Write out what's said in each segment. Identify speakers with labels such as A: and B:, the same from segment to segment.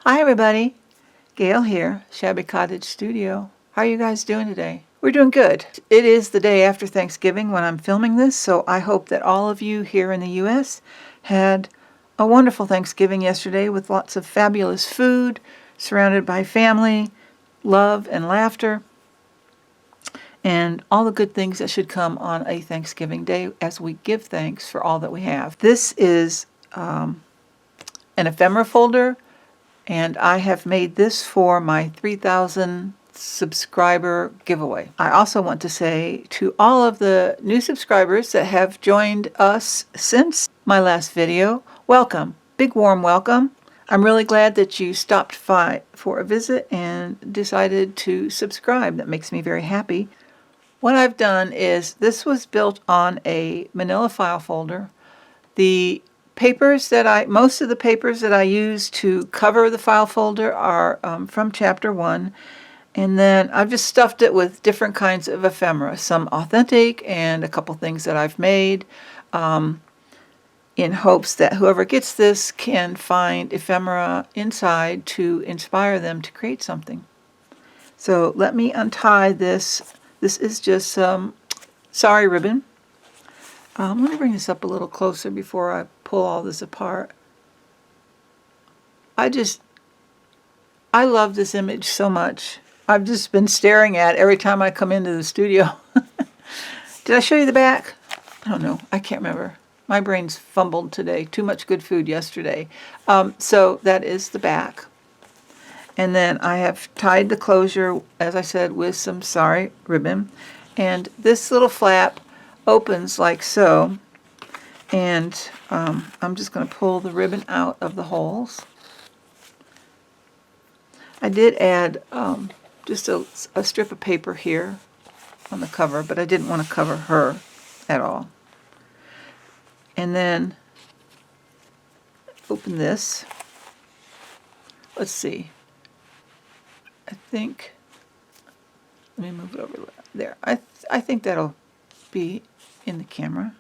A: Hi everybody, Gail here, Shabby Cottage Studio. How are you guys doing today? We're doing good. It is the day after Thanksgiving when I'm filming this, so I hope that all of you here in the U.S. had a wonderful Thanksgiving yesterday with lots of fabulous food, surrounded by family, love, and laughter, and all the good things that should come on a Thanksgiving day as we give thanks for all that we have. This is an ephemera folder, and I have made this for my 3,000 subscriber giveaway. I also want to say to all of the new subscribers that have joined us since my last video, welcome. Big warm welcome. I'm really glad that you stopped by for a visit and decided to subscribe. That makes me very happy. What I've done is this was built on a manila file folder. Most of the papers that I use to cover the file folder are from chapter 1, and then I've just stuffed it with different kinds of ephemera, some authentic and a couple things that I've made, in hopes that whoever gets this can find ephemera inside to inspire them to create something. So let me untie this. This is just some sari ribbon. Let me bring this up a little closer before I pull all this apart. I love this image so much. I've just been staring at it every time I come into the studio. Did I show you the back? I don't know. I can't remember. My brain's fumbled today. Too much good food yesterday. So that is the back. And then I have tied the closure, as I said, with some sari ribbon. And this little flap opens like so, and I'm just going to pull the ribbon out of the holes. I did add just a strip of paper here on the cover, but I didn't want to cover her at all. And then open this. Let's see. I think, let me move it over there. I think that'll be in the camera.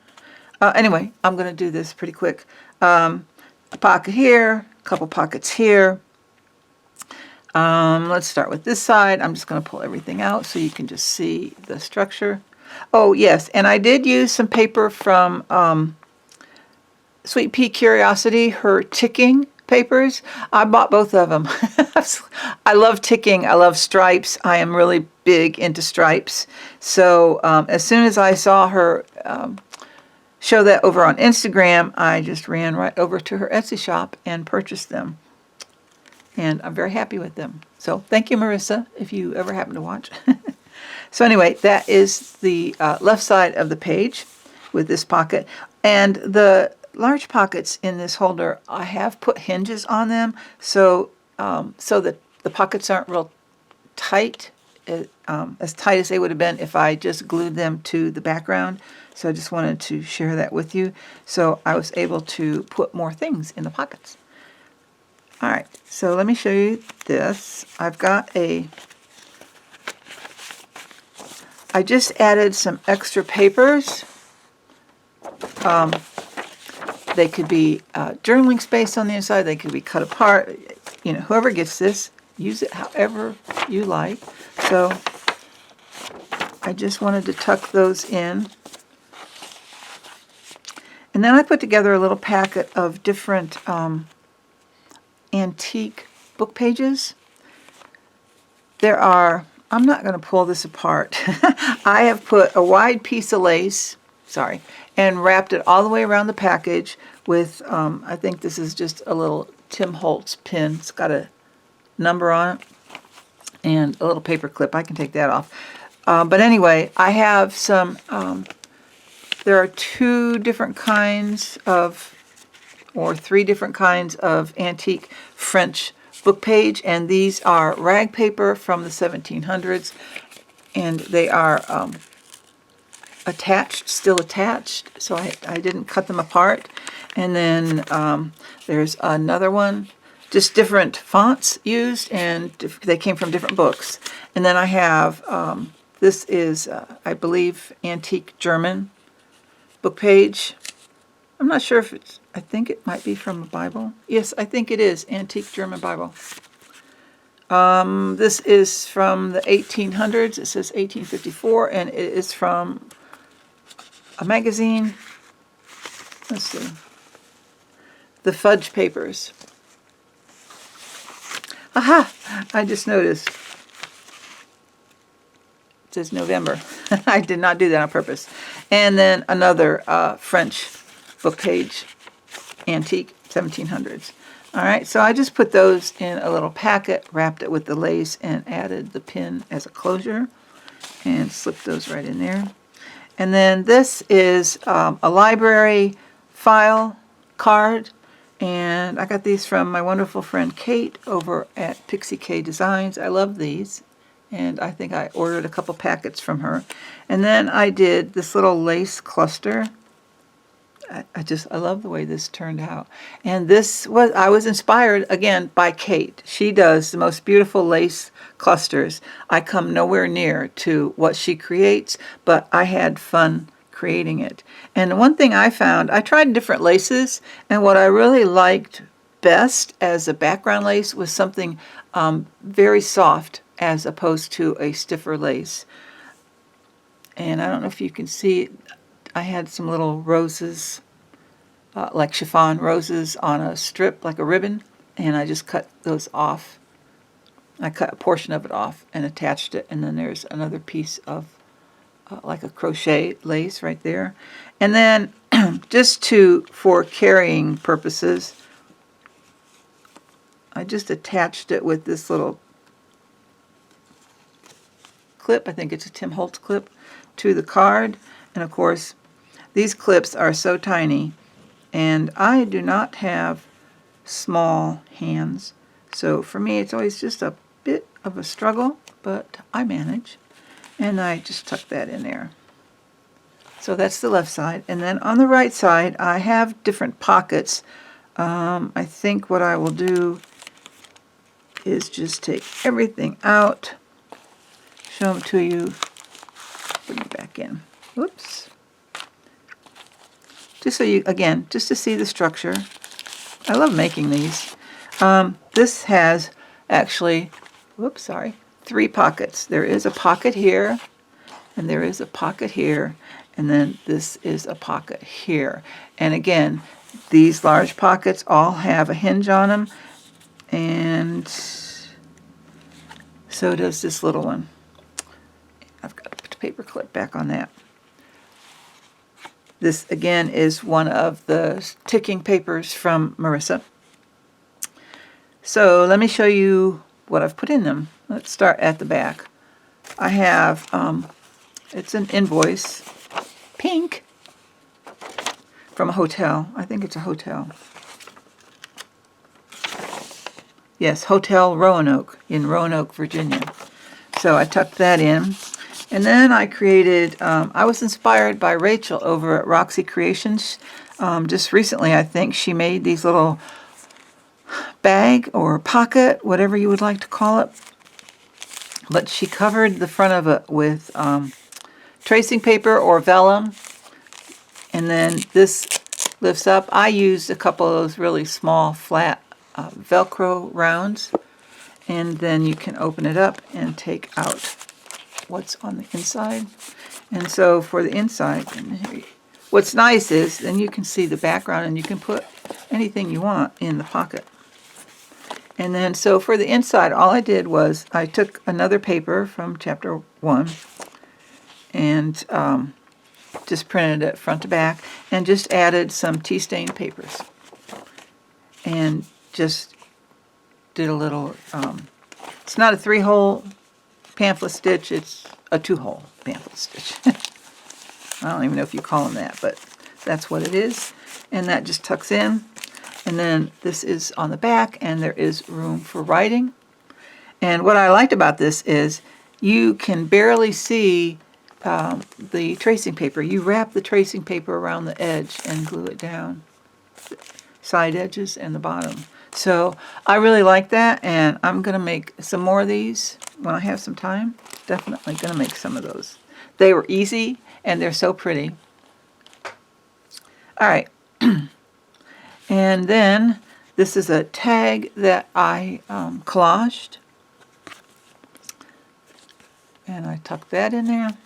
A: Anyway, I'm going to do this pretty quick. A pocket here, a couple pockets here. Let's start with this side. I'm just going to pull everything out so you can just see the structure. Oh, yes, and I did use some paper from Sweet Pea Curiosity, her ticking papers. I bought both of them. I love ticking. I love stripes. I am really big into stripes. So as soon as I saw her show that over on Instagram, I just ran right over to her Etsy shop and purchased them. And I'm very happy with them. So thank you, Marissa, if you ever happen to watch. So anyway, that is the left side of the page with this pocket. And the large pockets in this holder, I have put hinges on them so that the pockets aren't real tight, as tight as they would have been if I just glued them to the background. So I just wanted to share that with you. So I was able to put more things in the pockets. All right, so let me show you this. I just added some extra papers. They could be journaling space on the inside. They could be cut apart. You know, whoever gets this, use it however you like. So I just wanted to tuck those in. And then I put together a little packet of different antique book pages. I'm not going to pull this apart. I have put a wide piece of lace, and wrapped it all the way around the package with, I think this is just a little Tim Holtz pin. It's got a number on it and a little paper clip. I can take that off. But anyway, I have some, there are 2 different kinds of, or 3 different kinds of antique French book page, and these are rag paper from the 1700s, and they are still attached, so I didn't cut them apart. And then there's another one, just different fonts used, and they came from different books. And then I have, this is, I believe, antique German book page. I'm not sure if I think it might be from a Bible. Yes, I think it is. Antique German Bible. This is from the 1800s. It says 1854, and it is from a magazine. Let's see. The Fudge Papers. Aha! I just noticed. It says November. I did not do that on purpose. And then another French book page, antique, 1700s. All right, so I just put those in a little packet, wrapped it with the lace, and added the pin as a closure, and slipped those right in there. And then this is a library file card, and I got these from my wonderful friend Kate over at Pixie K Designs. I love these, and I think I ordered a couple packets from her. And then I did this little lace cluster. I love the way this turned out. And I was inspired again by Kate. She does the most beautiful lace clusters. I come nowhere near to what she creates, but I had fun creating it. And one thing I found, I tried different laces, and what I really liked best as a background lace was something very soft as opposed to a stiffer lace. And I don't know if you can see, I had some little roses, like chiffon roses on a strip, like a ribbon, and I just cut those off. I cut a portion of it off and attached it, and then there's another piece of like a crochet lace right there. And then just for carrying purposes, I just attached it with this little clip. I think it's a Tim Holtz clip to the card. And of course, these clips are so tiny, and I do not have small hands. So for me, it's always just a bit of a struggle, but I manage. And I just tuck that in there. So that's the left side. And then on the right side, I have different pockets. I think what I will do is just take everything out, show them to you, put it back in. Whoops. Just so you, again, just to see the structure. I love making these. This has actually, whoops, sorry, 3 pockets. There is a pocket here, and there is a pocket here, and then this is a pocket here. And again, these large pockets all have a hinge on them, and so does this little one. I've got to put the paper clip back on that. This, again, is one of the ticking papers from Marissa. So let me show you what I've put in them. Let's start at the back. I have, it's an invoice, pink, from a hotel. I think it's a hotel. Yes, Hotel Roanoke in Roanoke, Virginia. So I tucked that in. And then I created, I was inspired by Rachel over at Roxy Creations. Just recently, I think, she made these little bag or pocket, whatever you would like to call it. But she covered the front of it with tracing paper or vellum. And then this lifts up. I used a couple of those really small, flat Velcro rounds. And then you can open it up and take out what's on the inside. And so for the inside, what's nice is then you can see the background and you can put anything you want in the pocket. And then so for the inside, all I did was I took another paper from chapter 1 and just printed it front to back and just added some tea stain papers and just did a little, it's not a 3-hole pamphlet stitch, it's a 2-hole pamphlet stitch. I don't even know if you call them that, but that's what it is. And that just tucks in. And then this is on the back, and there is room for writing. And what I liked about this is you can barely see the tracing paper. You wrap the tracing paper around the edge and glue it down, side edges and the bottom. So I really like that, and I'm going to make some more of these when I have some time. Definitely going to make some of those. They were easy, and they're so pretty. All right. And then this is a tag that I collaged. And I tuck that in there.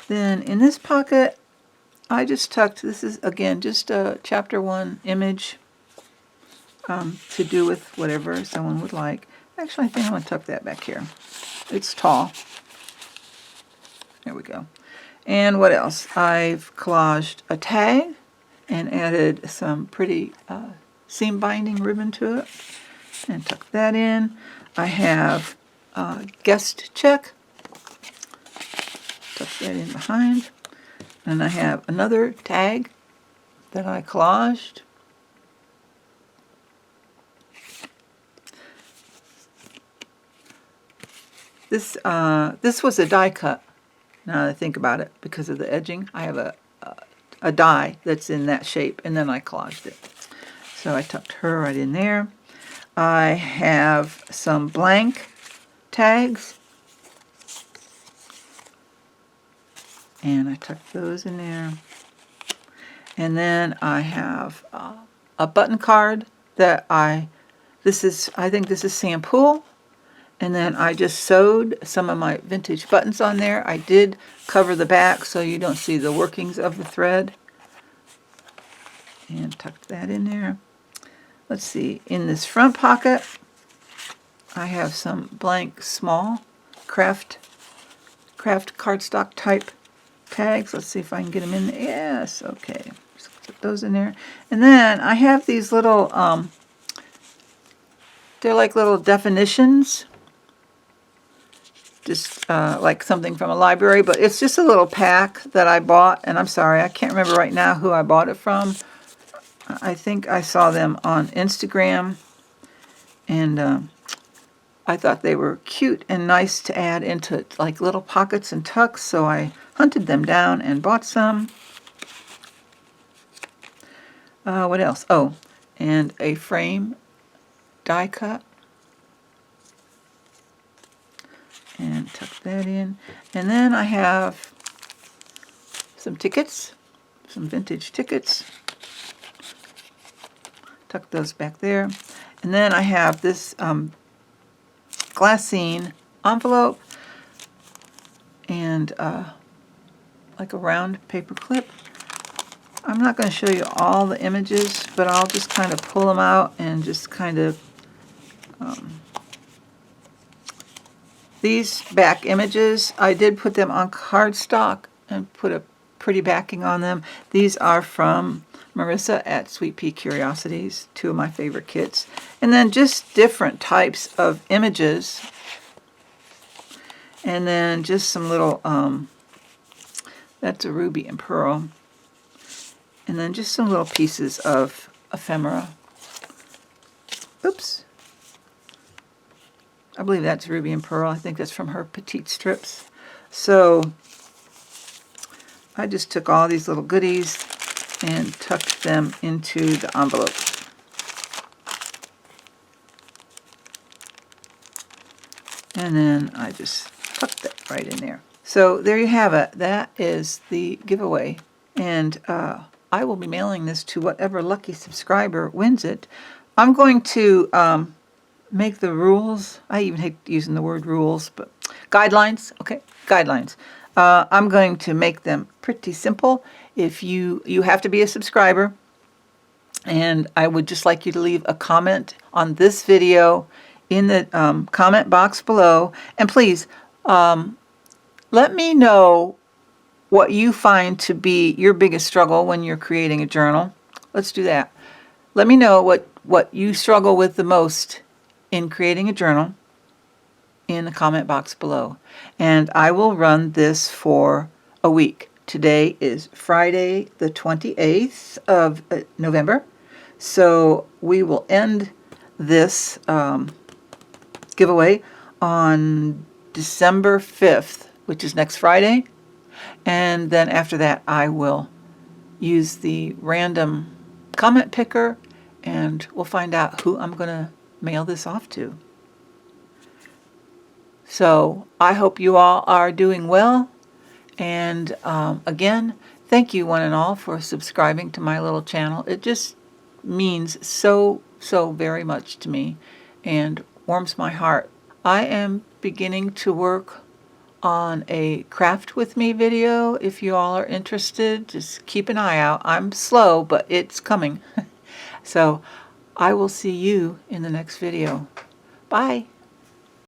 A: Then in this pocket, I just tucked, this is again just a chapter 1 image to do with whatever someone would like. Actually, I think I'm going to tuck that back here. It's tall. There we go. And what else? I've collaged a tag and added some pretty seam binding ribbon to it and tuck that in. I have a guest check. Tuck that in behind. And I have another tag that I collaged. This was a die cut, now that I think about it, because of the edging. I have a die that's in that shape, and then I collaged it. So I tucked her right in there. I have some blank tags, and I tucked those in there. And then I have a button card that I think this is Sampool. And then I just sewed some of my vintage buttons on there. I did cover the back so you don't see the workings of the thread. And tucked that in there. Let's see, in this front pocket, I have some blank small craft cardstock type tags. Let's see if I can get them in there. Yes, okay. Just put those in there. And then I have these little, they're like little definitions. Just like something from a library, but it's just a little pack that I bought, and I'm sorry, I can't remember right now who I bought it from. I think I saw them on Instagram, and I thought they were cute and nice to add into like little pockets and tucks, so I hunted them down and bought some. What else? Oh, and a frame die cut. And tuck that in. And then I have some tickets, some vintage tickets. Tuck those back there. And then I have this glassine envelope and like a round paper clip. I'm not going to show you all the images, but I'll just kind of pull them out and just kind of these back images, I did put them on cardstock and put a pretty backing on them. These are from Marissa at Sweet Pea Curiosities, 2 of my favorite kits. And then just different types of images. And then just some little, that's a ruby and pearl. And then just some little pieces of ephemera. Oops. I believe that's ruby and pearl. I think that's from her petite strips. So I just took all these little goodies and tucked them into the envelope. And then I just tucked that right in there. So there you have it. That is the giveaway. And I will be mailing this to whatever lucky subscriber wins it. I'm going to make the rules. I even hate using the word rules, but guidelines. Okay, guidelines. I'm going to make them pretty simple. If you have to be a subscriber, and I would just like you to leave a comment on this video in the comment box below. And please, let me know what you find to be your biggest struggle when you're creating a journal. Let's do that. Let me know what you struggle with the most in creating a journal in the comment box below. And I will run this for a week. Today is Friday the 28th of November. So we will end this giveaway on December 5th, which is next Friday. And then after that, I will use the random comment picker, and we'll find out who I'm going to mail this off to. So I hope you all are doing well. And again, thank you one and all for subscribing to my little channel. It just means so, so very much to me and warms my heart. I am beginning to work on a craft with me video. If you all are interested, just keep an eye out. I'm slow, but it's coming. So I will see you in the next video. Bye.